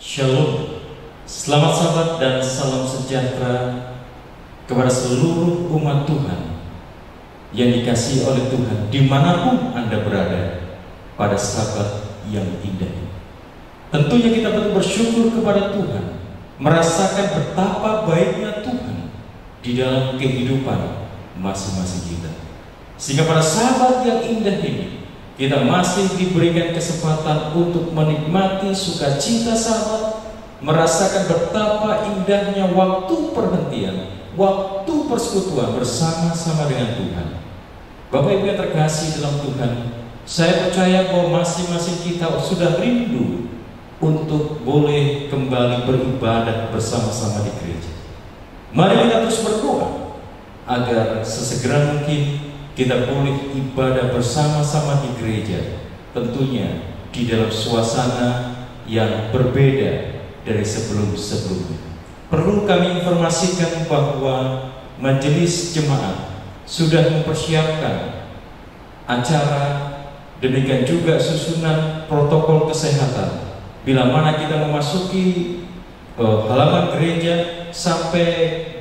Shalom, selamat sahabat dan salam sejahtera kepada seluruh umat Tuhan yang dikasihi oleh Tuhan dimanapun Anda berada pada sabat yang indah ini. Tentunya kita betul bersyukur kepada Tuhan, merasakan betapa baiknya Tuhan di dalam kehidupan masing-masing kita. Sehingga pada sabat yang indah ini kita masih diberikan kesempatan untuk menikmati sukacita sahabat, merasakan betapa indahnya waktu perhentian, waktu persekutuan bersama-sama dengan Tuhan. Bapak Ibu yang terkasih dalam Tuhan, saya percaya bahwa masing-masing kita sudah rindu untuk boleh kembali beribadah bersama-sama di gereja. Mari kita terus berdoa agar sesegera mungkin kita boleh ibadah bersama-sama di gereja, tentunya di dalam suasana yang berbeda dari sebelum-sebelumnya. Perlu kami informasikan bahwa majelis jemaat sudah mempersiapkan acara, demikian juga susunan protokol kesehatan. Bila mana kita memasuki halaman gereja sampai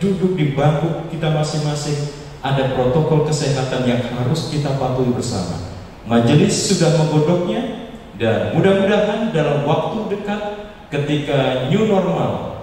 duduk di bangku kita masing-masing, ada protokol kesehatan yang harus kita patuhi bersama. Majelis sudah menggodoknya dan mudah-mudahan dalam waktu dekat ketika new normal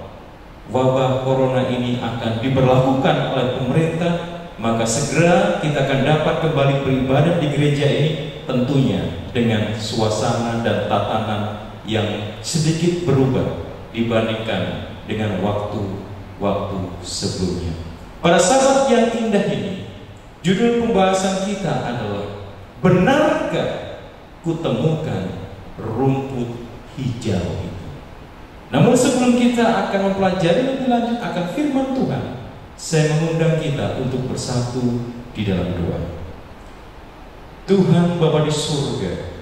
wabah corona ini akan diberlakukan oleh pemerintah, maka segera kita akan dapat kembali beribadah di gereja ini, tentunya dengan suasana dan tatanan yang sedikit berubah dibandingkan dengan waktu-waktu sebelumnya. Pada saat yang indah ini, judul pembahasan kita adalah benarkah kutemukan rumput hijau itu. Namun sebelum kita akan mempelajari lebih lanjut akan firman Tuhan, saya mengundang kita untuk bersatu di dalam doa. Tuhan Bapa di surga,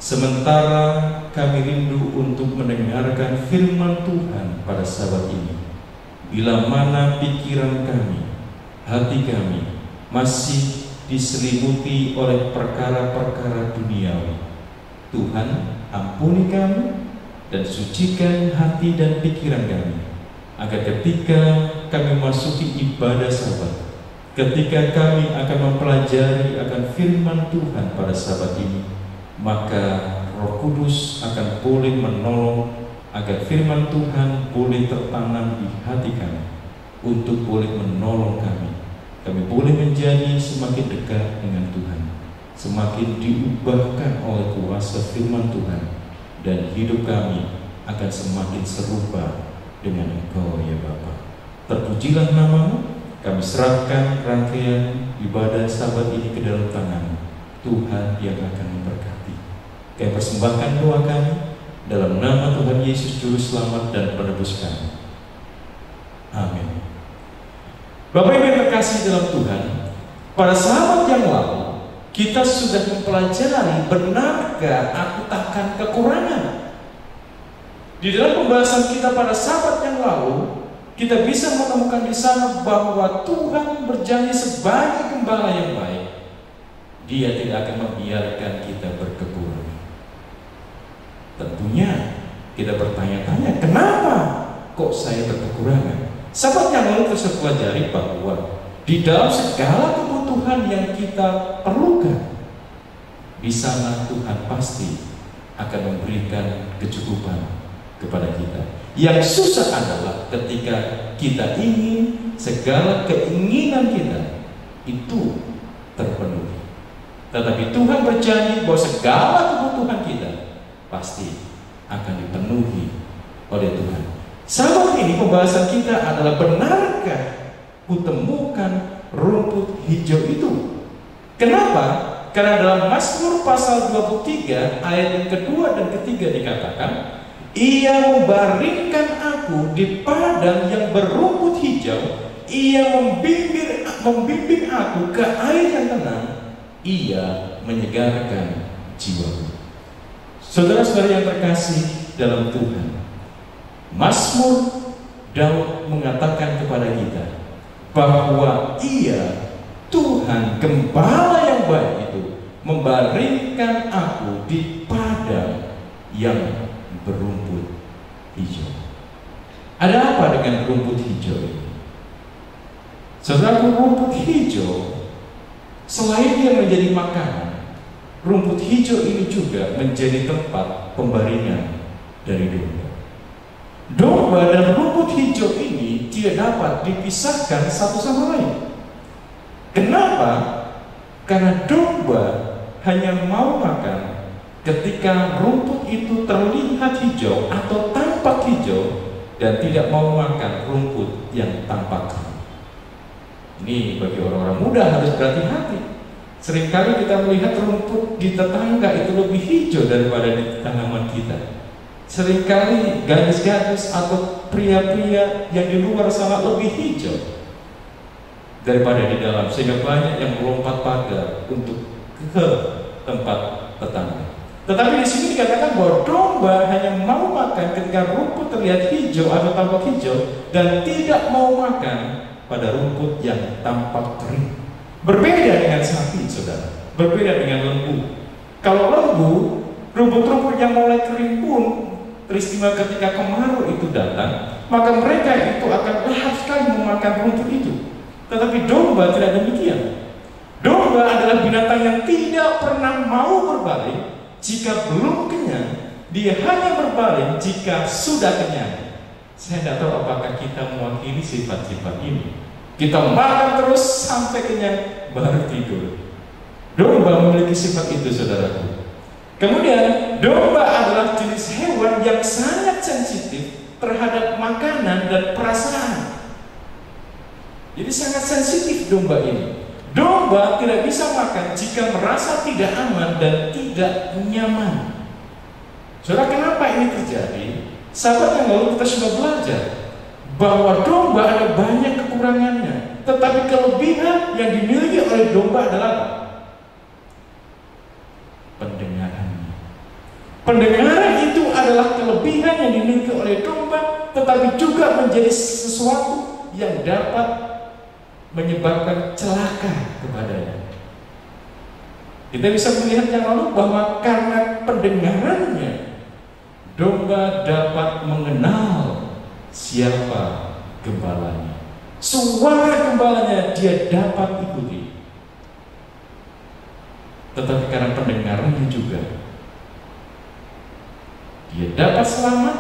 sementara kami rindu untuk mendengarkan firman Tuhan pada saat ini, bila mana pikiran kami, hati kami masih diselimuti oleh perkara-perkara duniawi, Tuhan ampuni kami dan sucikan hati dan pikiran kami, agar ketika kami masuki ibadah sabat, ketika kami akan mempelajari akan firman Tuhan pada sabat ini, maka Roh Kudus akan boleh menolong agar firman Tuhan boleh tertanam di hati kami, untuk boleh menolong kami. Kami boleh menjadi semakin dekat dengan Tuhan, semakin diubahkan oleh kuasa firman Tuhan, dan hidup kami akan semakin serupa dengan Engkau ya Bapa. Terpujilah nama-Mu. Kami serahkan rangkaian ibadah sabat ini ke dalam tangan Tuhan yang akan memberkati. Kami persembahkan doa kami dalam nama Tuhan Yesus Juru Selamat dan Penebus kami. Amin. Bapak Ibu yang terkasih dalam Tuhan, pada sahabat yang lalu kita sudah mempelajari benarkah aku takkan kekurangan. Di dalam pembahasan kita pada sahabat yang lalu, kita bisa menemukan di sana bahwa Tuhan berjanji sebagai gembala yang baik, Dia tidak akan membiarkan kita berkekurangan. Tentunya kita bertanya-tanya, kenapa kok saya berkekurangan? Sahabat yang lalu kita pelajari bahwa di dalam segala kebutuhan yang kita perlukan, di sana Tuhan pasti akan memberikan kecukupan kepada kita. Yang susah adalah ketika kita ingin segala keinginan kita itu terpenuhi. Tetapi Tuhan berjanji bahwa segala kebutuhan kita pasti akan dipenuhi oleh Tuhan. Sahabat, ini pembahasan kita adalah benarkah kutemukan rumput hijau itu? Kenapa? Karena dalam Mazmur pasal 23 ayat yang kedua dan ketiga dikatakan, Ia membaringkan aku di padang yang berumput hijau, Ia membimbing aku ke air yang tenang, Ia menyegarkan jiwaku. Saudara-saudara yang terkasih dalam Tuhan, Mazmur Daud mengatakan kepada kita bahwa Ia, Tuhan Gembala yang baik itu, membaringkan aku di padang yang berumput hijau. Ada apa dengan rumput hijau ini? Saudaraku, rumput hijau selain dia menjadi makanan, rumput hijau ini juga menjadi tempat pembaringan dari domba. Domba dan rumput hijau ini tidak dapat dipisahkan satu sama lain. Kenapa? Karena domba hanya mau makan ketika rumput itu terlihat hijau atau tampak hijau, dan tidak mau makan rumput yang tampak kering. Ini bagi orang-orang muda harus berhati-hati. Seringkali kita melihat rumput di tetangga itu lebih hijau daripada di tanaman kita. Seringkali gadis-gadis atau pria-pria yang di luar sana lebih hijau daripada di dalam, sehingga banyak yang melompat pagar untuk ke tempat tetangga. Tetapi di sini dikatakan bahwa domba hanya mau makan ketika rumput terlihat hijau atau tampak hijau, dan tidak mau makan pada rumput yang tampak kering. Berbeda dengan sapi, saudara. Berbeda dengan lembu. Kalau lembu, rumput-rumput yang mulai kering pun, peristiwa ketika kemarau itu datang, maka mereka itu akan lahap sekali memakan rumput itu. Tetapi domba tidak demikian. Domba adalah binatang yang tidak pernah mau berbaring jika belum kenyang. Dia hanya berbaring jika sudah kenyang. Saya tidak tahu apakah kita mewakili sifat-sifat ini. Kita makan terus sampai kenyang baru tidur. Domba memiliki sifat itu, saudaraku. Kemudian domba adalah jenis hewan yang sangat sensitif terhadap makanan dan perasaan. Jadi sangat sensitif domba ini. Domba tidak bisa makan jika merasa tidak aman dan tidak nyaman. Saudara, kenapa ini terjadi? Sahabat yang lalu kita sudah belajar bahwa domba ada banyak kekurangannya, tetapi kelebihan yang dimiliki oleh domba adalah apa? Pendengarannya. Pendengaran itu adalah kelebihan yang dimiliki oleh domba, tetapi juga menjadi sesuatu yang dapat menyebabkan celaka kepadanya. Kita bisa melihat yang lalu bahwa karena pendengarannya, domba dapat mengenal siapa gembalanya. Suara gembalanya dia dapat ikuti. Tetapi karena pendengarannya juga, dia dapat selamat,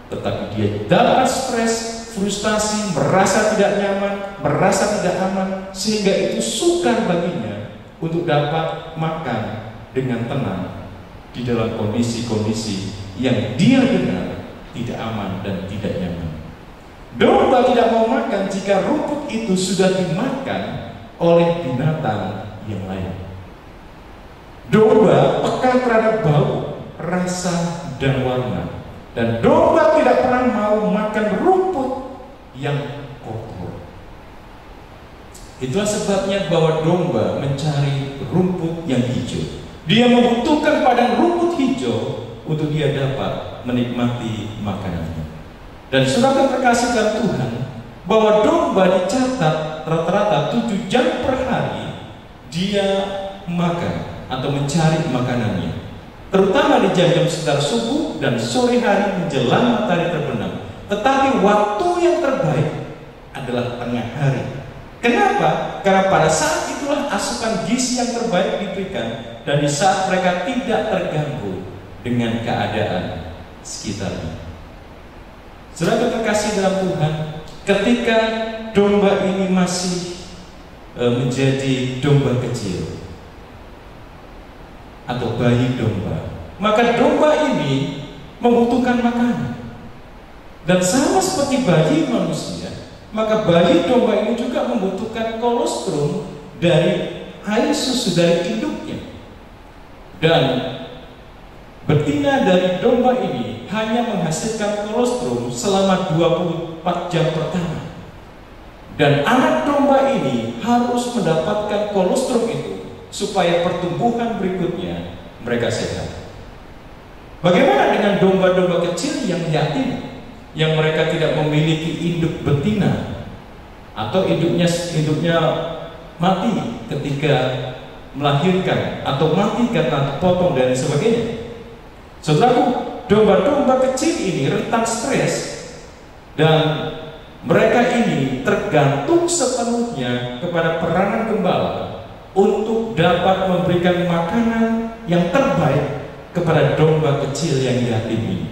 tetapi dia dapat stres, frustasi, merasa tidak nyaman, merasa tidak aman, sehingga itu sukar baginya untuk dapat makan dengan tenang di dalam kondisi-kondisi yang dia dengar tidak aman dan tidak nyaman. Domba tidak mau makan jika rumput itu sudah dimakan oleh binatang yang lain. Domba peka terhadap bau, rasa, dan warna. Dan domba tidak pernah mau makan rumput yang kotor. Itulah sebabnya bahwa domba mencari rumput yang hijau. Dia membutuhkan padang rumput hijau untuk dia dapat menikmati makanannya. Dan saudara terkasih dalam Tuhan, bahwa domba dicatat rata-rata 7 jam per hari dia makan atau mencari makanannya, terutama di jam-jam sekitar subuh dan sore hari menjelang matahari terbenam. Tetapi waktu yang terbaik adalah tengah hari. Kenapa? Karena pada saat itulah asupan gizi yang terbaik diberikan, dan di saat mereka tidak terganggu dengan keadaan sekitarnya. Saudara terkasih dalam Tuhan, ketika domba ini masih menjadi domba kecil atau bayi domba, maka domba ini membutuhkan makanan. Dan sama seperti bayi manusia, maka bayi domba ini juga membutuhkan kolostrum dari air susu dari induknya. Dan betina dari domba ini hanya menghasilkan kolostrum selama 24 jam pertama. Dan anak domba ini harus mendapatkan kolostrum itu supaya pertumbuhan berikutnya mereka sehat. Bagaimana dengan domba-domba kecil yang yatim, yang mereka tidak memiliki induk betina, atau induknya mati ketika melahirkan, atau mati karena potong dan sebagainya? Saudaraku, domba-domba kecil ini rentan stres dan mereka ini tergantung sepenuhnya kepada peranan gembala untuk dapat memberikan makanan yang terbaik kepada domba kecil yang yatim ini.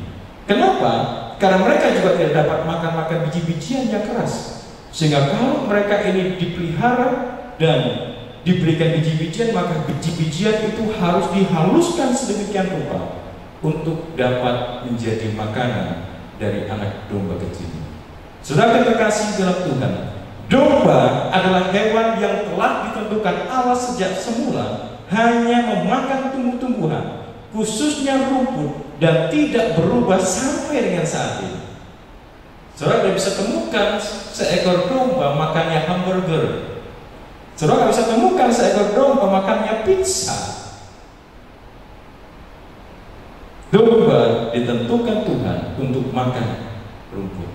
Kenapa? Karena mereka juga tidak dapat makan biji-bijian yang keras. Sehingga kalau mereka ini dipelihara dan diberikan biji-bijian, maka biji-bijian itu harus dihaluskan sedemikian rupa untuk dapat menjadi makanan dari anak domba kecil. Saudara terkasih dalam Tuhan, domba adalah hewan yang telah ditentukan Allah sejak semula hanya memakan tumbuh-tumbuhan, khususnya rumput, dan tidak berubah sampai dengan saat ini. Saudara tidak bisa temukan seekor domba makannya hamburger. Saudara tidak bisa temukan seekor domba makannya pizza. Domba ditentukan Tuhan untuk makan rumput.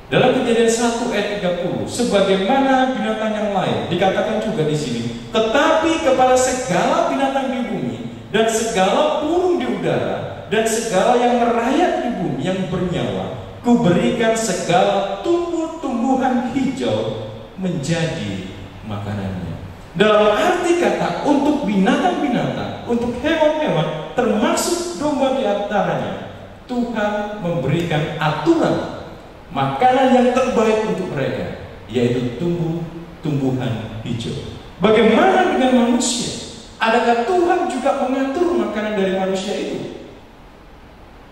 Dalam Kejadian 1 ayat 30, sebagaimana binatang yang lain, dikatakan juga di sini, tetapi kepada segala binatang di bumi dan segala burung di udara dan segala yang merayap di bumi yang bernyawa, kuberikan segala tumbuh-tumbuhan hijau menjadi makanannya. Dalam arti kata, untuk binatang-binatang, untuk hewan-hewan, termasuk domba di antaranya, Tuhan memberikan aturan makanan yang terbaik untuk mereka, yaitu tumbuh-tumbuhan hijau. Bagaimana dengan manusia? Adakah Tuhan juga mengatur makanan dari manusia itu?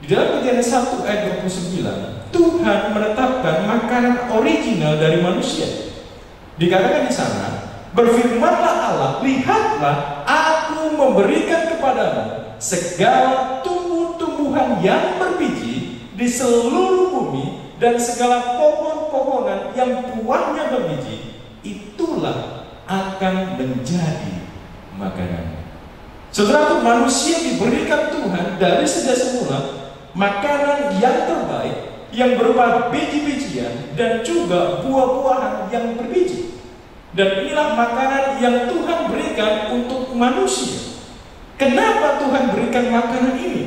Di dalam Kejadian 1 ayat 29, Tuhan menetapkan makanan original dari manusia. Dikatakan di sana, berfirmanlah Allah, lihatlah aku memberikan kepadamu segala tumbuh-tumbuhan yang berbiji di seluruh bumi dan segala pohon-pohonan yang buahnya berbiji, itulah akan menjadi makanan. Saudara, manusia diberikan Tuhan dari sejak semula makanan yang terbaik yang berupa biji-bijian dan juga buah-buahan yang berbiji. Dan inilah makanan yang Tuhan berikan untuk manusia. Kenapa Tuhan berikan makanan ini?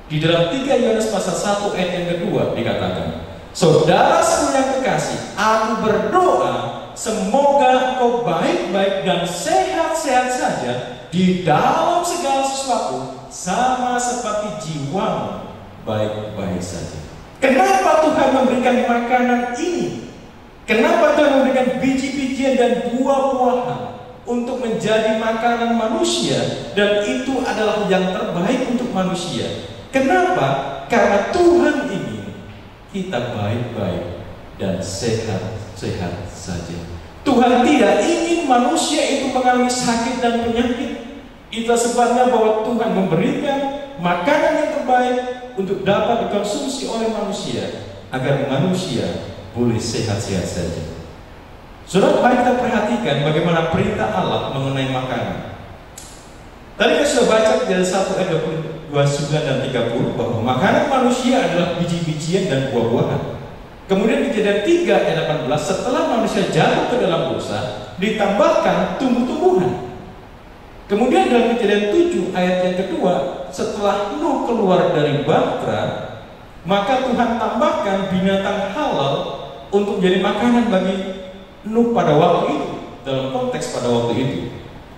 Di dalam 3 Yohanes pasal 1 ayat yang kedua dikatakan, saudara-saudara yang kekasih, aku berdoa semoga engkau baik-baik dan sehat-sehat saja di dalam segala sesuatu, sama seperti jiwamu baik-baik saja. Kenapa Tuhan memberikan makanan ini? Kenapa Tuhan memberikan biji-bijian dan buah-buahan untuk menjadi makanan manusia, dan itu adalah yang terbaik untuk manusia? Kenapa? Karena Tuhan ingin kita baik-baik dan sehat-sehat saja. Tuhan tidak ingin manusia itu mengalami sakit dan penyakit. Itulah sebabnya bahwa Tuhan memberikan makanan yang terbaik untuk dapat dikonsumsi oleh manusia, agar manusia boleh sehat-sehat saja. Saudara, mari kita perhatikan bagaimana perintah Allah mengenai makanan. Tadi kita sudah baca dari 1 ayat 29 dan 30 bahwa makanan manusia adalah biji-bijian dan buah-buahan. Kemudian di Kejadian 3 ayat 18, setelah manusia jatuh ke dalam dosa, ditambahkan tumbuh-tumbuhan. Kemudian dalam Kejadian 7 ayat yang kedua, setelah Nuh keluar dari bahtera, maka Tuhan tambahkan binatang halal untuk menjadi makanan bagi Nuh pada waktu itu. Dalam konteks pada waktu itu,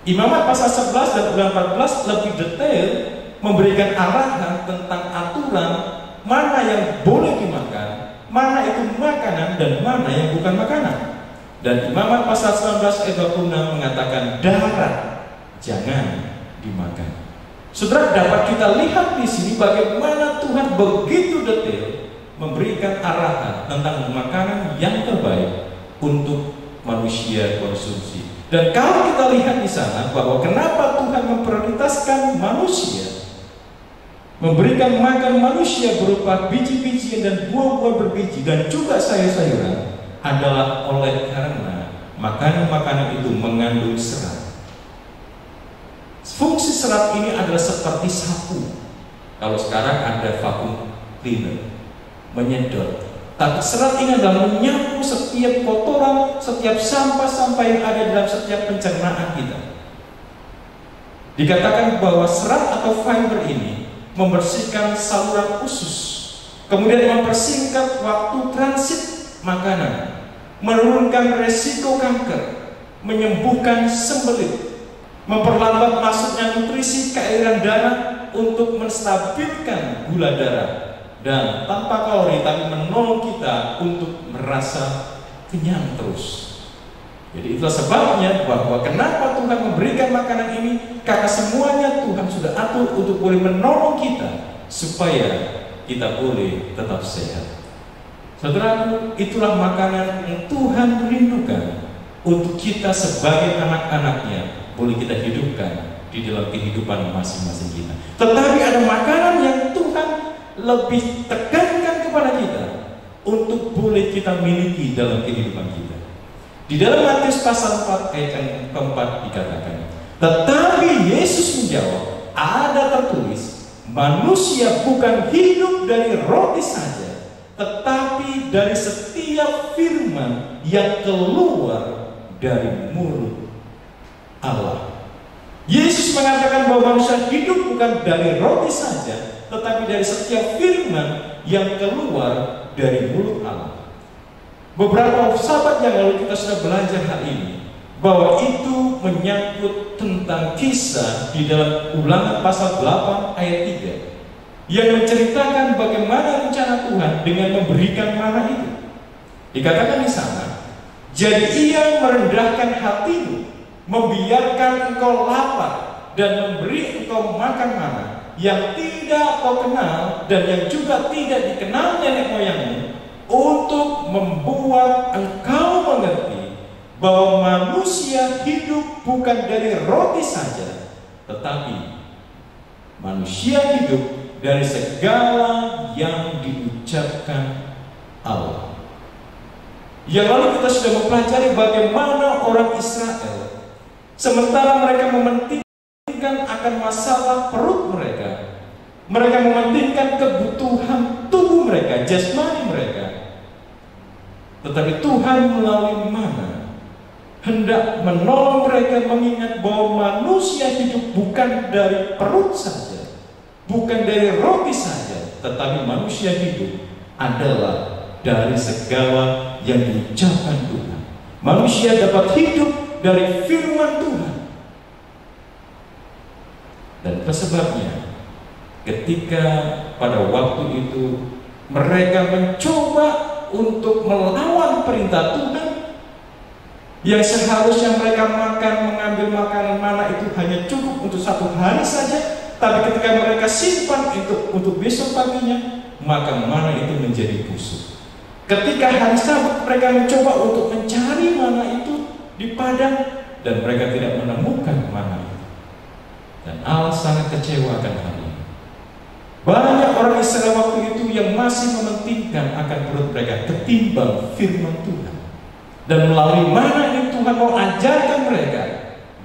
Imamat pasal 11 dan 14 lebih detail memberikan arahan tentang aturan mana yang boleh dimakan, mana itu makanan dan mana yang bukan makanan. Dan Imamat pasal 19 ayat 26 mengatakan darah jangan dimakan. Saudara, dapat kita lihat di sini bagaimana Tuhan begitu detail memberikan arahan tentang makanan yang terbaik untuk manusia konsumsi. Dan kalau kita lihat di sana bahwa kenapa Tuhan memprioritaskan manusia, memberikan makan manusia berupa biji-bijian dan buah-buah berbiji dan juga sayur-sayuran, adalah oleh karena makanan-makanan itu mengandung serat. Fungsi serat ini adalah seperti sapu. Kalau sekarang ada vacuum cleaner, menyedot. Tapi serat ini adalah menyapu setiap kotoran, setiap sampah-sampah yang ada dalam setiap pencernaan kita. Dikatakan bahwa serat atau fiber ini membersihkan saluran usus, kemudian mempersingkat waktu transit makanan, menurunkan resiko kanker, menyembuhkan sembelit, memperlambat masuknya nutrisi ke aliran darah untuk menstabilkan gula darah, dan tanpa kalori tapi menolong kita untuk merasa kenyang terus. Jadi itulah sebabnya bahwa kenapa Tuhan memberikan makanan ini, karena semuanya Tuhan sudah atur untuk boleh menolong kita supaya kita boleh tetap sehat. Saudaraku, itulah makanan yang Tuhan rindukan untuk kita sebagai anak-anaknya boleh kita hidupkan di dalam kehidupan masing-masing kita. Tetapi ada makanan yang Tuhan lebih tekankan kepada kita untuk boleh kita miliki dalam kehidupan kita. Di dalam Matius pasal 4 ayat yang keempat dikatakan, tetapi Yesus menjawab, ada tertulis, manusia bukan hidup dari roti saja, tetapi dari setiap firman yang keluar dari mulut Allah. Yesus mengatakan bahwa manusia hidup bukan dari roti saja, tetapi dari setiap firman yang keluar dari mulut Allah. Beberapa sahabat yang lalu kita sudah belajar hal ini, bahwa itu menyangkut tentang kisah di dalam Ulangan pasal 8 ayat 3 yang menceritakan bagaimana rencana Tuhan dengan memberikan mana itu. Dikatakan di sana, jadi ia merendahkan hatimu, membiarkan engkau lapar dan memberi engkau makan mana yang tidak kau kenal dan yang juga tidak dikenal nenek moyangmu, untuk membuat engkau mengerti bahwa manusia hidup bukan dari roti saja, tetapi manusia hidup dari segala yang diucapkan Allah. Yang lalu kita sudah mempelajari bagaimana orang Israel, sementara mereka mementingkan akan masalah perut mereka, mereka mementingkan kebutuhan tubuh mereka, jasmani mereka. Tetapi Tuhan melalui mana hendak menolong mereka mengingat bahwa manusia hidup bukan dari perut saja, bukan dari roti saja, tetapi manusia hidup adalah dari segala yang diucapkan Tuhan. Manusia dapat hidup dari firman Tuhan. Dan sebabnya ketika pada waktu itu mereka mencoba untuk melawan perintah Tuhan, yang seharusnya mereka mengambil makanan mana itu hanya cukup untuk 1 hari saja, tapi ketika mereka simpan untuk besok paginya, maka mana itu menjadi busuk. Ketika hari Sabat mereka mencoba untuk mencari mana itu di padang, dan mereka tidak menemukan mana itu. Dan Allah sangat kecewa akan hal ini. Banyak orang Israel waktu itu yang masih mementingkan akan perut mereka ketimbang firman Tuhan. Dan melalui mana ini Tuhan mau ajarkan mereka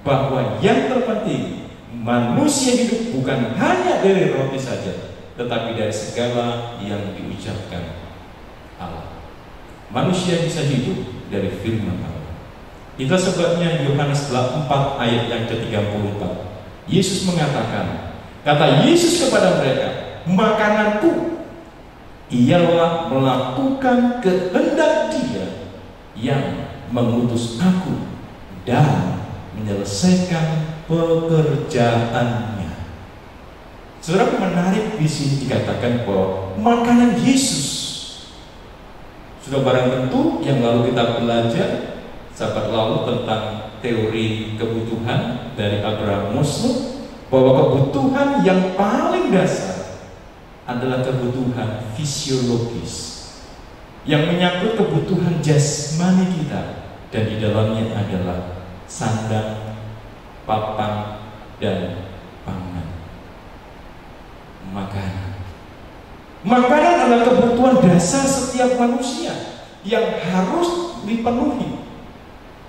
bahwa yang terpenting, manusia hidup bukan hanya dari roti saja, tetapi dari segala yang diucapkan Allah. Manusia bisa hidup dari firman Allah. Itu sebabnya Yohanes 4 ayat yang ke-34, Yesus mengatakan, kata Yesus kepada mereka, makananku ialah melakukan kehendak Dia yang mengutus aku dan menyelesaikan pekerjaannya. Saudara, menarik di sini dikatakan bahwa makanan Yesus. Sudah barang tentu yang lalu kita belajar sahabat lalu tentang teori kebutuhan dari Abraham Maslow, bahwa kebutuhan yang paling dasar adalah kebutuhan fisiologis yang menyangkut kebutuhan jasmani kita, dan di dalamnya adalah sandang, papan, dan pangan. Makanan adalah kebutuhan dasar setiap manusia yang harus dipenuhi.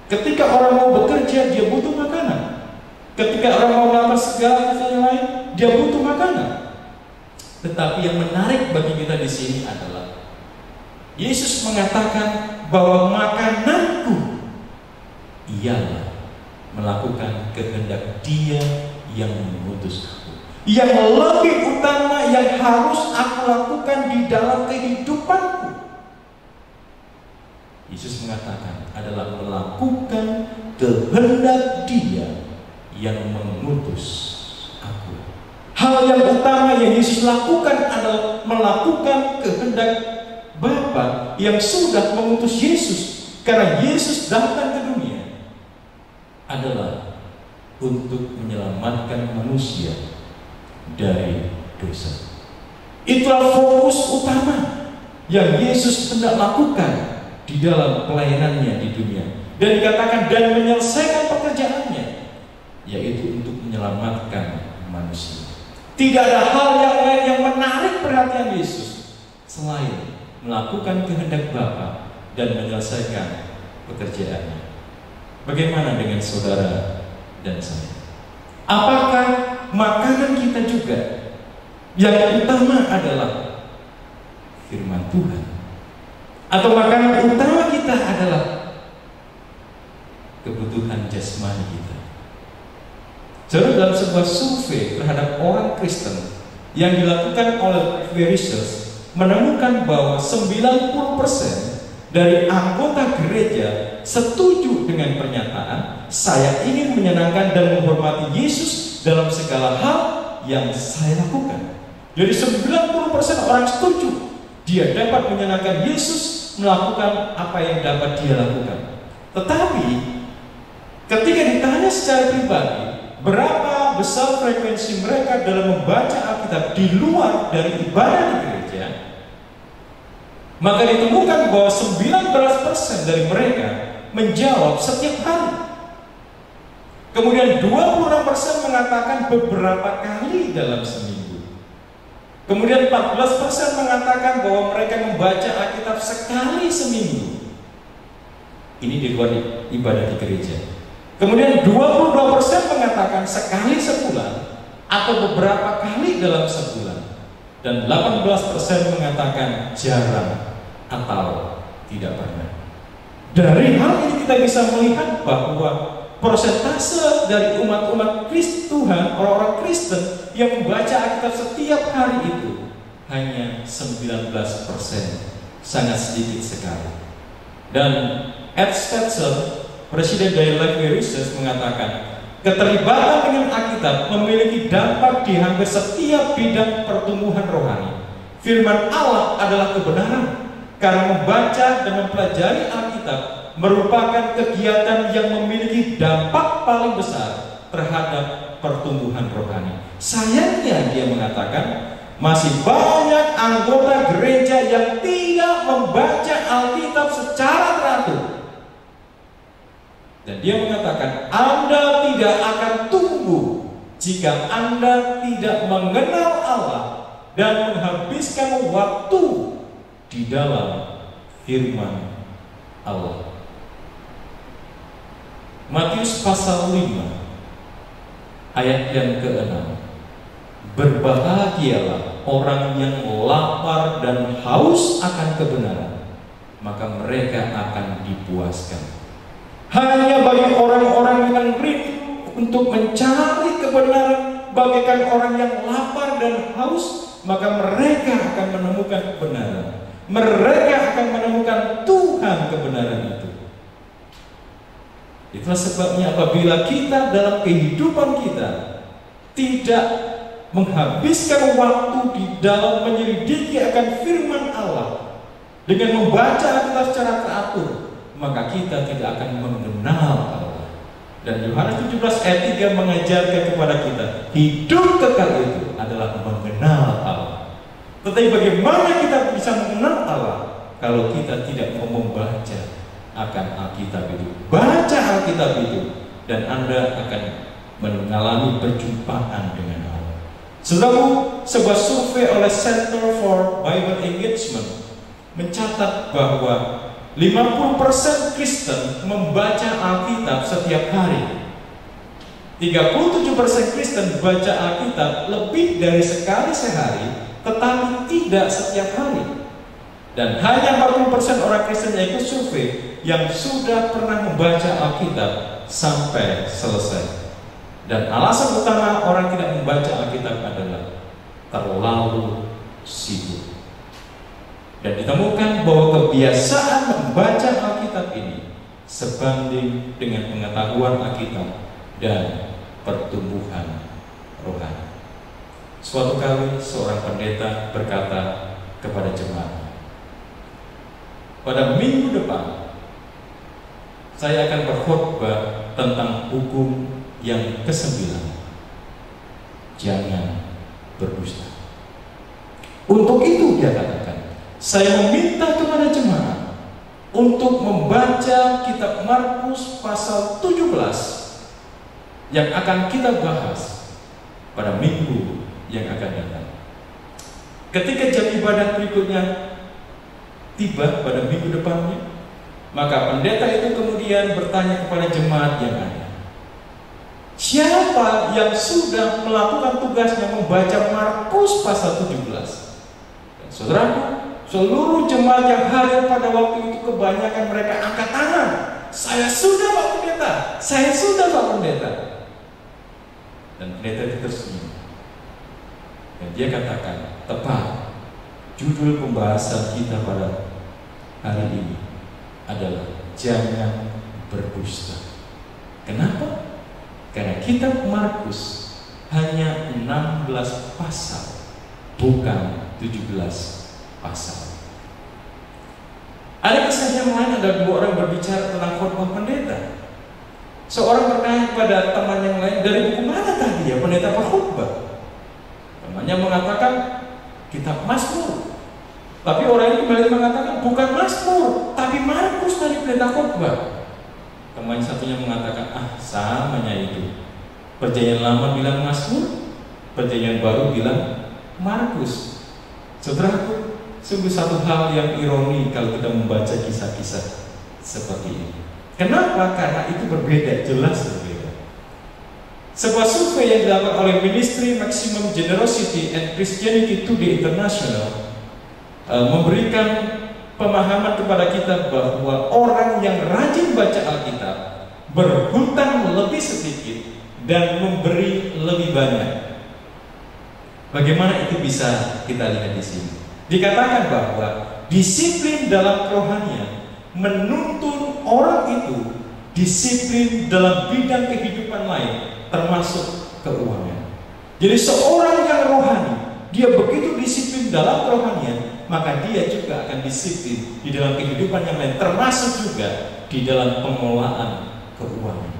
Ketika orang mau bekerja, dia butuh makanan. Ketika orang mau melakukan segala yang lain, dia butuh makanan. Tetapi yang menarik bagi kita di sini adalah Yesus mengatakan bahwa makananku ialah melakukan kehendak Dia yang mengutus aku. yang lebih utama yang harus aku lakukan di dalam kehidupanku? Yesus mengatakan adalah melakukan kehendak Dia yang mengutus aku. Hal yang utama yang Yesus lakukan adalah melakukan kehendak Bapa yang sudah mengutus Yesus. Karena Yesus datang ke dunia adalah untuk menyelamatkan manusia dari dosa. Itulah fokus utama yang Yesus hendak lakukan di dalam pelayanannya di dunia. Dan dikatakan dan menyelesaikan pekerjaannya, yaitu untuk menyelamatkan manusia. Tidak ada hal yang lain yang menarik perhatian Yesus selain melakukan kehendak Bapa dan menyelesaikan pekerjaannya. Bagaimana dengan saudara dan saya? Apakah makanan kita juga yang utama adalah firman Tuhan? Atau makanan utama kita adalah kebutuhan jasmani kita? Jadi dalam sebuah survei terhadap orang Kristen yang dilakukan oleh Veritas menemukan bahwa 90% dari anggota gereja setuju dengan pernyataan, saya ingin menyenangkan dan menghormati Yesus dalam segala hal yang saya lakukan. Jadi 90% orang setuju dia dapat menyenangkan Yesus, melakukan apa yang dapat dia lakukan. Tetapi ketika ditanya secara pribadi berapa besar frekuensi mereka dalam membaca Alkitab di luar dari ibadah di gereja, maka ditemukan bahwa 19% dari mereka menjawab setiap hari. Kemudian 26% mengatakan beberapa kali dalam seminggu. Kemudian 14% mengatakan bahwa mereka membaca Alkitab sekali seminggu. Ini di luar ibadah di gereja. Kemudian 22% mengatakan sekali sebulan atau beberapa kali dalam sebulan. Dan 18% mengatakan jarang atau tidak pernah. Dari hal ini kita bisa melihat bahwa persentase dari umat-umat Tuhan, orang-orang Kristen yang membaca Alkitab setiap hari itu hanya 19%, sangat sedikit sekali. Dan Ed Stetzer, presiden dari Life Research, mengatakan keterlibatan dengan Alkitab memiliki dampak di hampir setiap bidang pertumbuhan rohani. Firman Allah adalah kebenaran, karena membaca dan mempelajari Alkitab merupakan kegiatan yang memiliki dampak paling besar terhadap pertumbuhan rohani. Sayangnya dia mengatakan masih banyak anggota gereja yang tidak membaca Alkitab secara teratur. Dan dia mengatakan Anda tidak akan tumbuh jika Anda tidak mengenal Allah dan menghabiskan waktu di dalam firman Allah. Matius pasal 5 ayat yang ke-6. Berbahagialah orang yang lapar dan haus akan kebenaran, maka mereka akan dipuaskan. Hanya bagi orang-orang yang rindu untuk mencari kebenaran, bagaikan orang yang lapar dan haus, maka mereka akan menemukan kebenaran. Mereka akan menemukan Tuhan kebenaran itu. Itulah sebabnya apabila kita dalam kehidupan kita tidak menghabiskan waktu di dalam menyelidiki akan firman Allah dengan membaca Alkitab secara teratur, maka kita tidak akan mengenal Allah. Dan Yohanes 17 ayat 3 mengajarkan kepada kita, hidup kekal itu adalah mengenal Allah. Tetapi bagaimana kita bisa mengenal Allah kalau kita tidak mau membaca akan Alkitab itu? Baca Alkitab itu dan Anda akan mengalami perjumpaan dengan Allah. Saudara, sebuah survei oleh Center for Bible Engagement mencatat bahwa 50% Kristen membaca Alkitab setiap hari. 37% Kristen baca Alkitab lebih dari sekali sehari, tetapi tidak setiap hari. Dan hanya 40% orang Kristen yang ikut survei yang sudah pernah membaca Alkitab sampai selesai. Dan alasan utama orang tidak membaca Alkitab adalah terlalu sibuk. Dan ditemukan bahwa kebiasaan membaca Alkitab ini sebanding dengan pengetahuan Alkitab dan pertumbuhan rohani. Suatu kali seorang pendeta berkata kepada jemaat, pada minggu depan saya akan berkhotbah tentang hukum yang ke-9, jangan berdusta. Untuk itu dia katakan, saya meminta kepada jemaat untuk membaca kitab Markus pasal 17 yang akan kita bahas pada minggu yang akan datang. Ketika jam ibadah berikutnya tiba pada minggu depannya, maka pendeta itu kemudian bertanya kepada jemaat yang ada, siapa yang sudah melakukan tugasnya membaca Markus pasal 17? Dan saudaraku, seluruh jemaat yang hadir pada waktu itu kebanyakan mereka angkat tangan. Saya sudah, Pak Pendeta. Saya sudah, Pak Pendeta. Dan pendeta itu tersenyum. Dan dia katakan, tepat. Judul pembahasan kita pada hari ini adalah jangan berdusta. Kenapa? Karena kitab Markus hanya 16 pasal, bukan 17 pasal. Ada kisah yang lain, ada dua orang berbicara tentang khotbah pendeta. Seorang bertanya kepada teman yang lain, dari buku mana tadi ya pendeta berkhotbah? Temannya mengatakan kitab Mazmur. Tapi orang ini kembali mengatakan bukan Mazmur, tapi Markus dari pendeta khotbah. Teman satunya mengatakan, samanya itu. Perjanjian lama bilang Mazmur, perjanjian baru bilang Markus. Saudaraku, sungguh satu hal yang ironi kalau kita membaca kisah-kisah seperti ini. Kenapa? Karena itu berbeda, jelas berbeda. Sebuah survei yang dilakukan oleh Ministry Maximum Generosity and Christianity Today International memberikan pemahaman kepada kita bahwa orang yang rajin baca Alkitab berhutang lebih sedikit dan memberi lebih banyak. Bagaimana itu bisa kita lihat di sini? Dikatakan bahwa disiplin dalam kerohanian menuntun orang itu disiplin dalam bidang kehidupan lain, termasuk keuangan. Jadi seorang yang rohani, dia begitu disiplin dalam kerohanian, maka dia juga akan disiplin di dalam kehidupan yang lain, termasuk juga di dalam pengelolaan keuangan.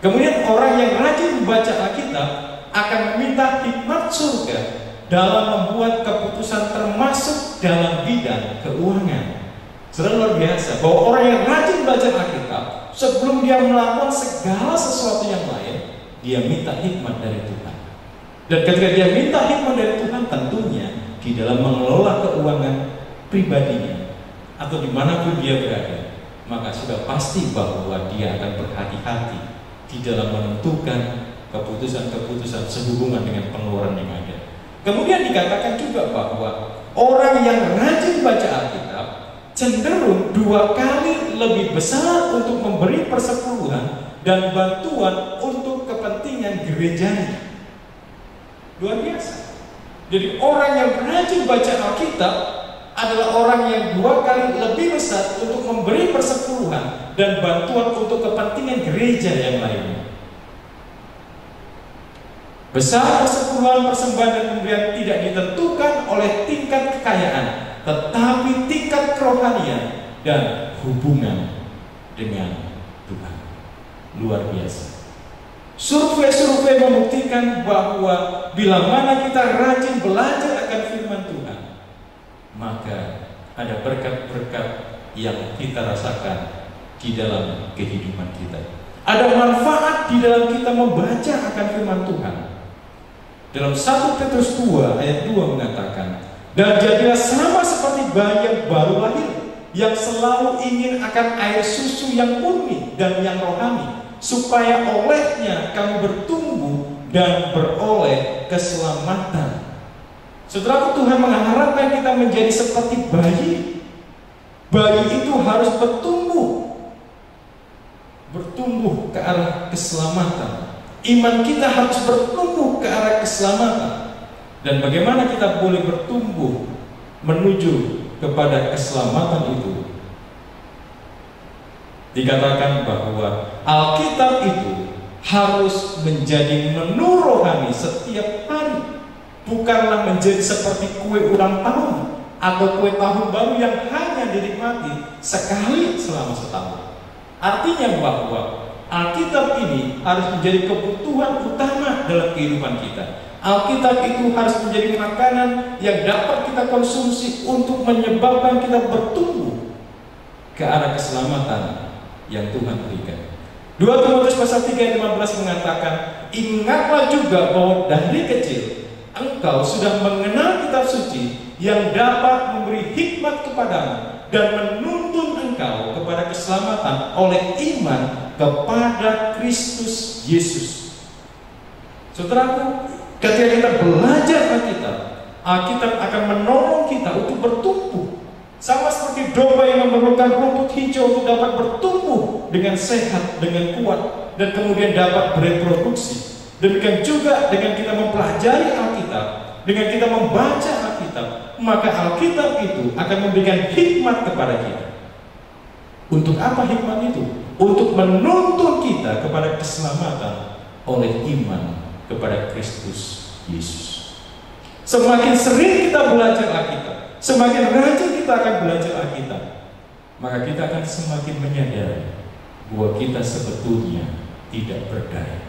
Kemudian orang yang rajin membaca Alkitab akan meminta hikmat surga dalam membuat keputusan, termasuk dalam bidang keuangan. Saudara, luar biasa bahwa orang yang rajin belajar Alkitab, sebelum dia melakukan segala sesuatu yang lain, dia minta hikmat dari Tuhan. Dan ketika dia minta hikmat dari Tuhan, tentunya di dalam mengelola keuangan pribadinya atau dimanapun dia berada, maka sudah pasti bahwa dia akan berhati-hati di dalam menentukan keputusan-keputusan sehubungan dengan pengeluaran yang ada. Kemudian dikatakan juga bahwa orang yang rajin baca Alkitab cenderung 2 kali lebih besar untuk memberi persepuluhan dan bantuan untuk kepentingan gerejanya. Luar biasa. Jadi orang yang rajin baca Alkitab adalah orang yang 2 kali lebih besar untuk memberi persepuluhan dan bantuan untuk kepentingan gereja yang lainnya. Besar persepuluhan, persembahan dan pemberian tidak ditentukan oleh tingkat kekayaan, tetapi tingkat kerohanian dan hubungan dengan Tuhan. Luar biasa. Survei-survei membuktikan bahwa bila mana kita rajin belajar akan firman Tuhan, maka ada berkat-berkat yang kita rasakan di dalam kehidupan kita. Ada manfaat di dalam kita membaca akan firman Tuhan. Dalam 1 Petrus 2 ayat 2 mengatakan, dan jadilah sama seperti bayi yang baru lahir, yang selalu ingin akan air susu yang murni dan yang rohani, supaya olehnya kamu bertumbuh dan beroleh keselamatan. Saudara, Tuhan mengharapkan kita menjadi seperti bayi. Bayi itu harus bertumbuh ke arah keselamatan. Iman kita harus bertumbuh ke arah keselamatan. Dan bagaimana kita boleh bertumbuh menuju kepada keselamatan itu? Dikatakan bahwa Alkitab itu harus menjadi menu rohani setiap hari, bukanlah menjadi seperti kue ulang tahun atau kue tahun baru yang hanya dinikmati sekali selama setahun. Artinya bahwa Alkitab ini harus menjadi kebutuhan utama dalam kehidupan kita. Alkitab itu harus menjadi makanan yang dapat kita konsumsi untuk menyebabkan kita bertumbuh ke arah keselamatan yang Tuhan berikan. 2 Timotius pasal 3 ayat 15 mengatakan, ingatlah juga bahwa dari kecil engkau sudah mengenal kitab suci yang dapat memberi hikmat kepadamu dan menuntun engkau kepada keselamatan oleh iman kepada Kristus Yesus. Saudaraku, ketika kita belajar Alkitab, Alkitab akan menolong kita untuk bertumbuh. Sama seperti domba yang memerlukan rumput hijau untuk dapat bertumbuh dengan sehat, dengan kuat, dan kemudian dapat bereproduksi. Demikian juga dengan kita mempelajari Alkitab, dengan kita membaca Alkitab, maka Alkitab itu akan memberikan hikmat kepada kita. Untuk apa hikmat itu? Untuk menuntun kita kepada keselamatan oleh iman kepada Kristus Yesus. Semakin sering kita belajar Alkitab, semakin rajin kita akan belajar Alkitab, maka kita akan semakin menyadari bahwa kita sebetulnya tidak berdaya.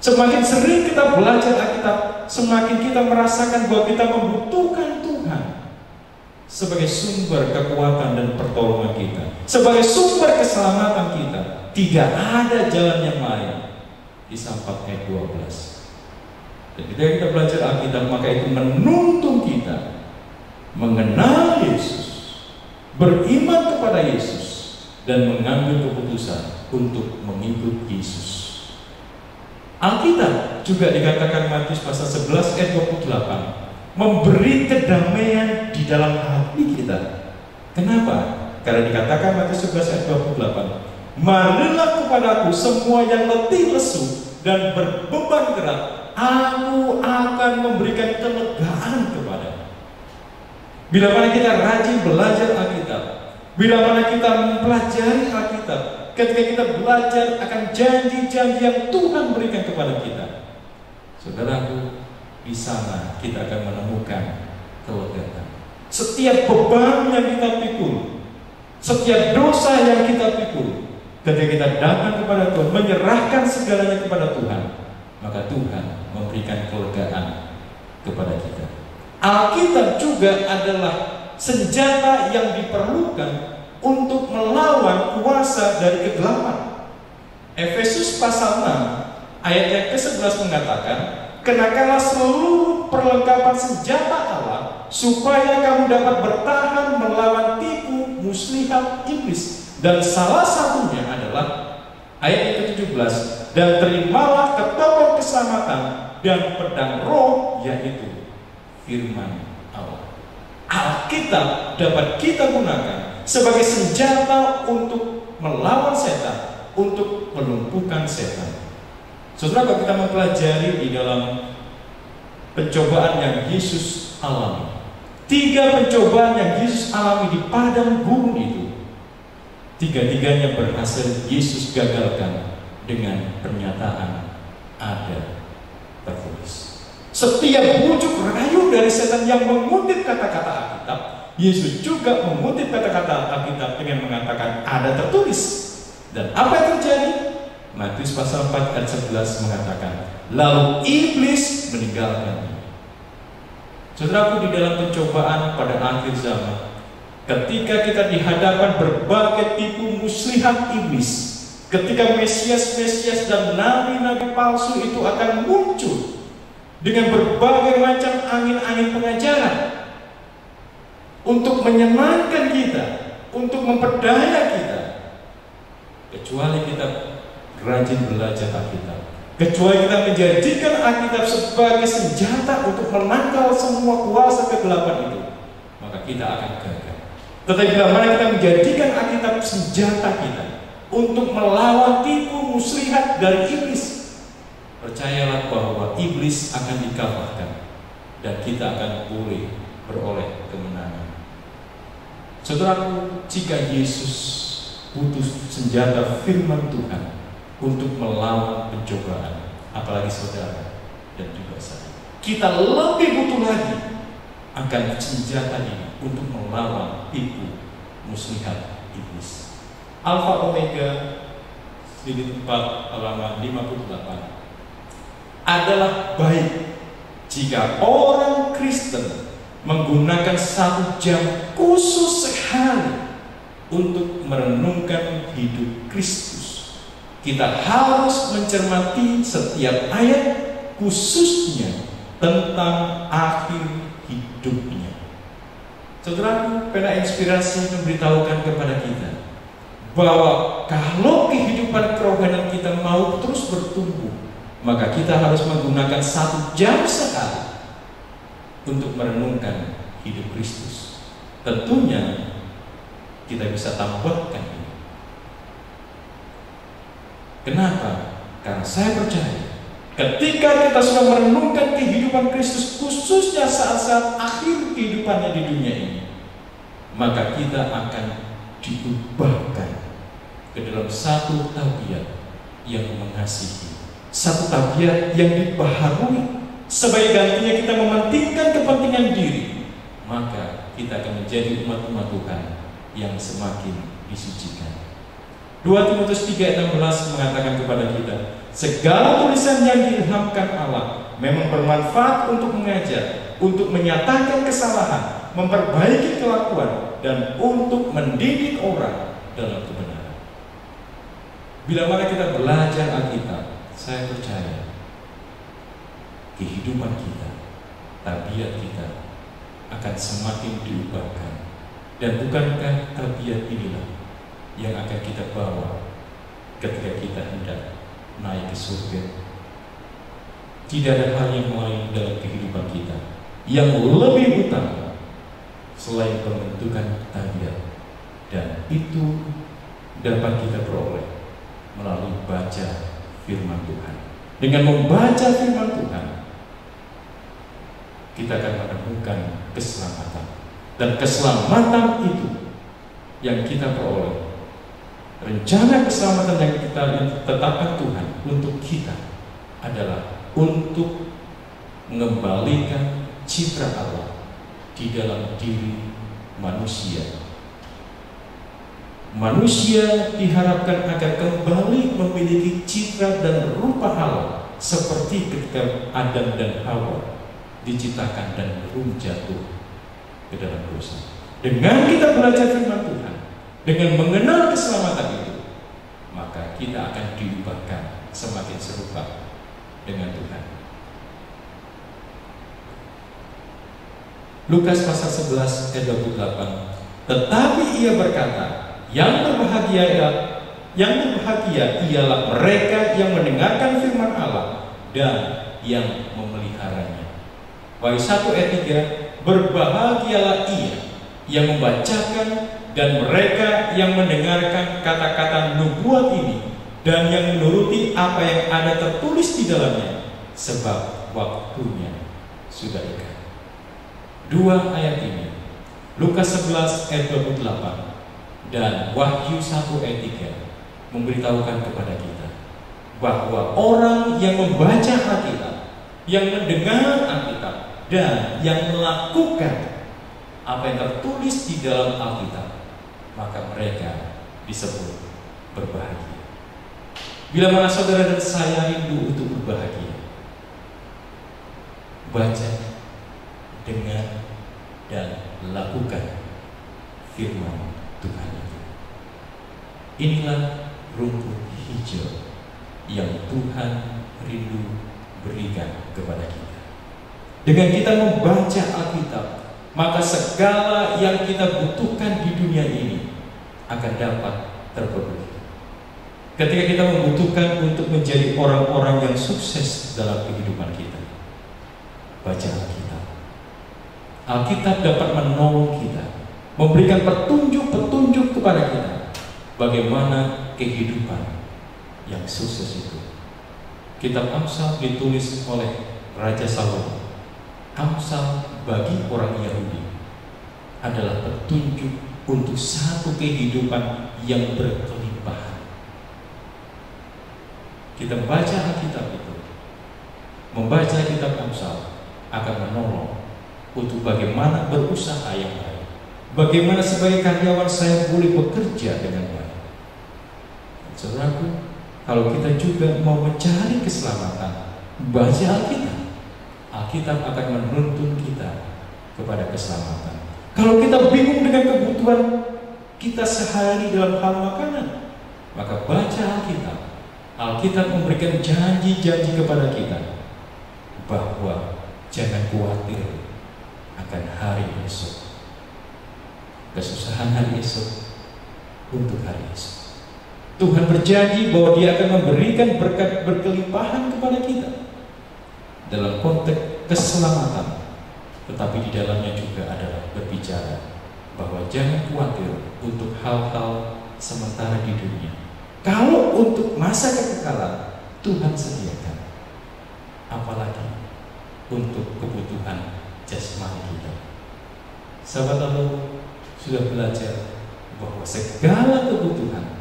Semakin sering kita belajar Alkitab, semakin kita merasakan bahwa kita membutuhkan Tuhan sebagai sumber kekuatan dan pertolongan kita, sebagai sumber keselamatan kita. Tidak ada jalan yang lain. Di 4 ayat 12. Dan ketika kita belajar Alkitab, maka itu menuntun kita mengenal Yesus, beriman kepada Yesus, dan mengambil keputusan untuk mengikut Yesus. Alkitab juga dikatakan Matius pasal 11 ayat 28 memberi kedamaian di dalam hati kita. Kenapa? Karena dikatakan Matius 11 ayat 28, marilah kepadaku semua yang letih lesu dan berbeban berat, aku akan memberikan kelegaan kepadamu. Bila mana kita rajin belajar Alkitab, bila mana kita mempelajari Alkitab, ketika kita belajar akan janji-janji yang Tuhan berikan kepada kita, saudaraku, di sana kita akan menemukan kelegaan. Setiap beban yang kita pikul, setiap dosa yang kita pikul, ketika kita datang kepada Tuhan, menyerahkan segalanya kepada Tuhan, maka Tuhan memberikan kelegaan kepada kita. Alkitab juga adalah senjata yang diperlukan untuk melawan kuasa dari kegelapan. Efesus pasal 6 ayat ke-11 mengatakan, kenakanlah seluruh perlengkapan senjata Allah supaya kamu dapat bertahan melawan tipu muslihat iblis. Dan salah satunya adalah ayat ke-17, dan terimalah ketopeng keselamatan dan pedang roh, yaitu firman Allah. Alkitab dapat kita gunakan sebagai senjata untuk melawan setan, untuk melumpuhkan setan. Saudara, kalau kita mempelajari di dalam pencobaan yang Yesus alami, 3 pencobaan yang Yesus alami di padang gurun itu, 3-tiganya berhasil Yesus gagalkan dengan pernyataan ada tertulis. Setiap bujuk rayu dari setan yang mengutip kata-kata Alkitab, Yesus juga mengutip kata-kata Alkitab dengan mengatakan ada tertulis. Dan apa yang terjadi? Matius pasal 4 ayat 11 mengatakan, lalu iblis meninggalkannya. Saudaraku, di dalam pencobaan pada akhir zaman, ketika kita dihadapkan berbagai tipu muslihat iblis, ketika Mesias-Mesias dan nabi-nabi palsu itu akan muncul dengan berbagai macam angin-angin pengajaran untuk menyenangkan kita, untuk memperdaya kita, kecuali kita rajin belajar Alkitab, kecuali kita menjadikan Alkitab sebagai senjata untuk menangkal semua kuasa kegelapan itu, maka kita akan gagal. Tetapi bila mana kita menjadikan Alkitab senjata kita untuk melawan tipu muslihat dari iblis, percayalah bahwa iblis akan dikalahkan. dan kita akan boleh beroleh kemenangan. Saudaraku, jika Yesus butuh senjata firman Tuhan untuk melawan pencobaan, apalagi saudara dan juga saya, kita lebih butuh lagi akan senjata ini untuk melawan tipu muslihat iblis. Alfa Omega jilid 4 halaman 58. Adalah baik jika orang Kristen menggunakan 1 jam khusus sehari untuk merenungkan hidup Kristus. Kita harus mencermati setiap ayat, khususnya tentang akhir hidupnya. Saudaraku, pena inspirasi memberitahukan kepada kita bahwa kalau kehidupan kerohanian kita mau terus bertumbuh, maka kita harus menggunakan 1 jam sekali untuk merenungkan hidup Kristus. Tentunya kita bisa tambahkan ini. Kenapa? Karena saya percaya ketika kita sudah merenungkan kehidupan Kristus, khususnya saat-saat akhir kehidupannya di dunia ini, maka kita akan diubahkan ke dalam satu tabiat yang mengasihi, satu tabiat yang dibaharui. Sebagai gantinya kita mementingkan kepentingan diri, maka kita akan menjadi umat-umat Tuhan yang semakin disucikan. 2 Timotius 3:16 mengatakan kepada kita, segala tulisan yang diilhamkan Allah memang bermanfaat untuk mengajar, untuk menyatakan kesalahan, memperbaiki kelakuan, dan untuk mendidik orang dalam kebenaran. Bila mana kita belajar Alkitab, saya percaya kehidupan kita, tabiat kita akan semakin diubahkan. Dan bukankah tabiat inilah yang akan kita bawa ketika kita hendak naik ke surga? Tidak ada hal yang lain dalam kehidupan kita yang lebih utama selain pembentukan tabiat, dan itu dapat kita peroleh melalui baca firman Tuhan. Dengan membaca firman Tuhan, kita akan menemukan keselamatan, dan keselamatan itu yang kita peroleh, rencana keselamatan yang kita tetapkan Tuhan untuk kita adalah untuk mengembalikan citra Allah di dalam diri manusia. Manusia diharapkan agar kembali memiliki citra dan rupa Allah seperti ketika Adam dan Hawa diciptakan dan belum jatuh ke dalam dosa. Dengan kita belajar firman Tuhan, dengan mengenal keselamatan itu, maka kita akan diubahkan semakin serupa dengan Tuhan. Lukas pasal 11 ayat 28. Tetapi ia berkata, yang berbahagia ialah mereka yang mendengarkan firman Allah dan yang memeliharanya. Wahyu 1 ayat 3, berbahagialah ia yang membacakan dan mereka yang mendengarkan kata-kata nubuat ini dan yang menuruti apa yang ada tertulis di dalamnya, sebab waktunya sudah dekat. 2 ayat ini, Lukas 11 ayat 28 dan Wahyu 1 ayat 3 memberitahukan kepada kita bahwa orang yang membaca Alkitab, yang mendengar Alkitab, dan yang melakukan apa yang tertulis di dalam Alkitab, maka mereka disebut berbahagia. Bila mana saudara dan saya rindu untuk berbahagia, baca, dengar, dan lakukan firman Tuhan itu. Inilah rumput hijau yang Tuhan rindu berikan kepada kita. Dengan kita membaca Alkitab, maka segala yang kita butuhkan di dunia ini akan dapat terpenuhi. Ketika kita membutuhkan untuk menjadi orang-orang yang sukses dalam kehidupan kita, baca Alkitab. Alkitab dapat menolong kita, memberikan petunjuk-petunjuk kepada kita bagaimana kehidupan yang sukses itu. Kitab Amsal ditulis oleh Raja Salomo Amsal bagi orang Yahudi adalah petunjuk untuk satu kehidupan yang berkelimpahan. Kita membaca Alkitab itu, membaca kitab Amsal akan menolong untuk bagaimana berusaha yang baik, bagaimana sebagai karyawan saya boleh bekerja dengan baik. Saudaraku, kalau kita juga mau mencari keselamatan, baca Alkitab. Alkitab akan menuntun kita kepada keselamatan. Kalau kita bingung dengan kebutuhan kita sehari dalam hal makanan, maka baca Alkitab. Alkitab memberikan janji-janji kepada kita bahwa jangan khawatir akan hari esok, kesusahan hari esok untuk hari esok. Tuhan berjanji bahwa Dia akan memberikan berkat berkelimpahan kepada kita dalam konteks keselamatan, tetapi di dalamnya juga adalah berbicara bahwa jangan khawatir untuk hal-hal sementara di dunia. Kalau untuk masa kekekalan Tuhan sediakan, apalagi untuk kebutuhan jasmani kita. Sahabat Allah sudah belajar bahwa segala kebutuhan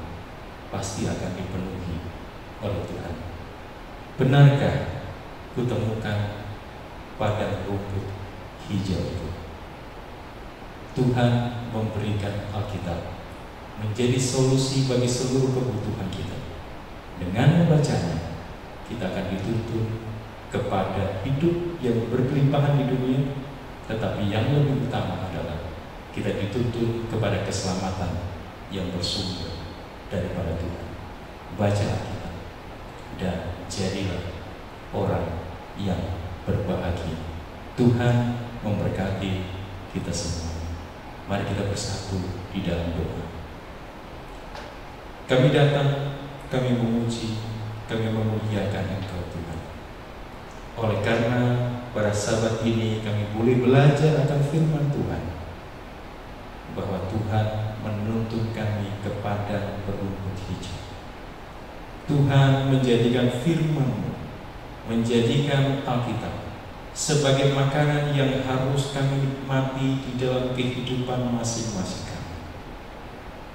pasti akan dipenuhi oleh Tuhan. Benarkah kutemukan padang rumput hijau itu? Tuhan memberikan Alkitab menjadi solusi bagi seluruh kebutuhan kita. Dengan membacanya, kita akan dituntun kepada hidup yang berkelimpahan di dunia, tetapi yang lebih utama adalah kita dituntun kepada keselamatan yang bersumber daripada Tuhan. Baca Alkitab dan jadilah orang yang berbahagia. Tuhan memberkati kita semua. Mari kita bersatu di dalam doa. Kami datang, kami memuji, kami memuliakan Engkau Tuhan. Oleh karena pada sahabat ini kami boleh belajar akan firman Tuhan, bahwa Tuhan menuntun kami kepada berumput hijau. Tuhan menjadikan firman-Mu, menjadikan Alkitab sebagai makanan yang harus kami nikmati di dalam kehidupan masing-masing kami.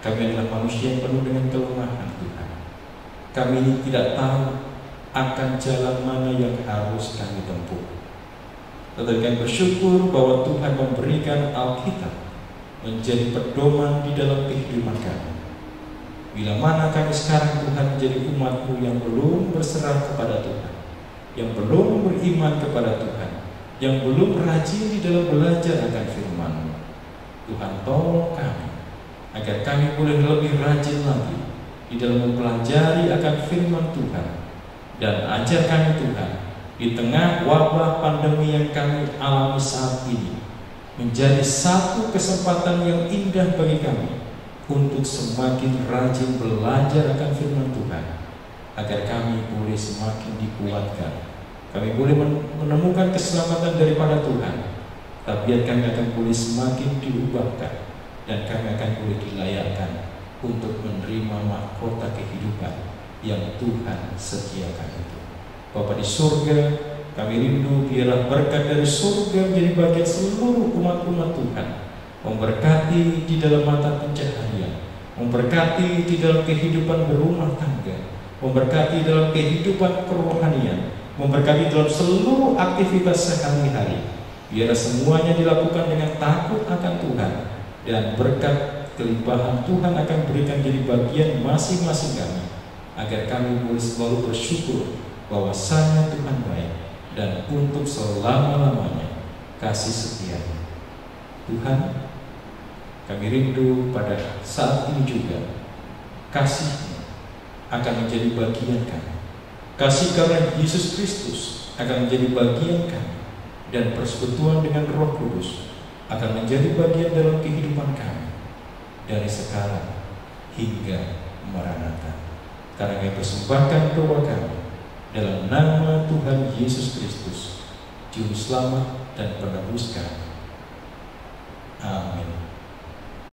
Kami adalah manusia yang penuh dengan kelemahan Tuhan. Kami ini tidak tahu akan jalan mana yang harus kami tempuh. Tetapi kami bersyukur bahwa Tuhan memberikan Alkitab menjadi pedoman di dalam kehidupan kami. Bila mana kami sekarang Tuhan menjadi umat-Mu yang belum berserah kepada Tuhan, yang belum beriman kepada Tuhan, yang belum rajin di dalam belajar akan firman-Mu, Tuhan tolong kami agar kami boleh lebih rajin lagi di dalam mempelajari akan firman Tuhan, dan ajar kami Tuhan di tengah wabah pandemi yang kami alami saat ini menjadi satu kesempatan yang indah bagi kami untuk semakin rajin belajar akan firman Tuhan, agar kami boleh semakin dikuatkan, kami boleh menemukan keselamatan daripada Tuhan, tabiat kami akan boleh semakin diubahkan, dan kami akan boleh dilayakkan untuk menerima mahkota kehidupan yang Tuhan sediakan itu. Bapa di surga, kami rindu biarlah berkat dari surga menjadi bagian seluruh umat-umat Tuhan, memberkati di dalam mata pencaharian, memberkati di dalam kehidupan berumah tangga, memberkati dalam kehidupan kerohanian, memberkati dalam seluruh aktivitas sehari-hari. Biarlah semuanya dilakukan dengan takut akan Tuhan, dan berkat kelimpahan Tuhan akan berikan jadi bagian masing-masing kami, agar kami boleh selalu bersyukur bahwasanya Tuhan baik, dan untuk selama-lamanya kasih setia-Nya. Tuhan, kami rindu pada saat ini juga kasih-Nya akan menjadi bagian kami. Kasih karena Yesus Kristus akan menjadi bagian kami, dan persekutuan dengan Roh Kudus akan menjadi bagian dalam kehidupan kami dari sekarang hingga Maranatha. Karena kami persembahkan doa kami dalam nama Tuhan Yesus Kristus, Juru Selamat dan Penebus kami. Amin.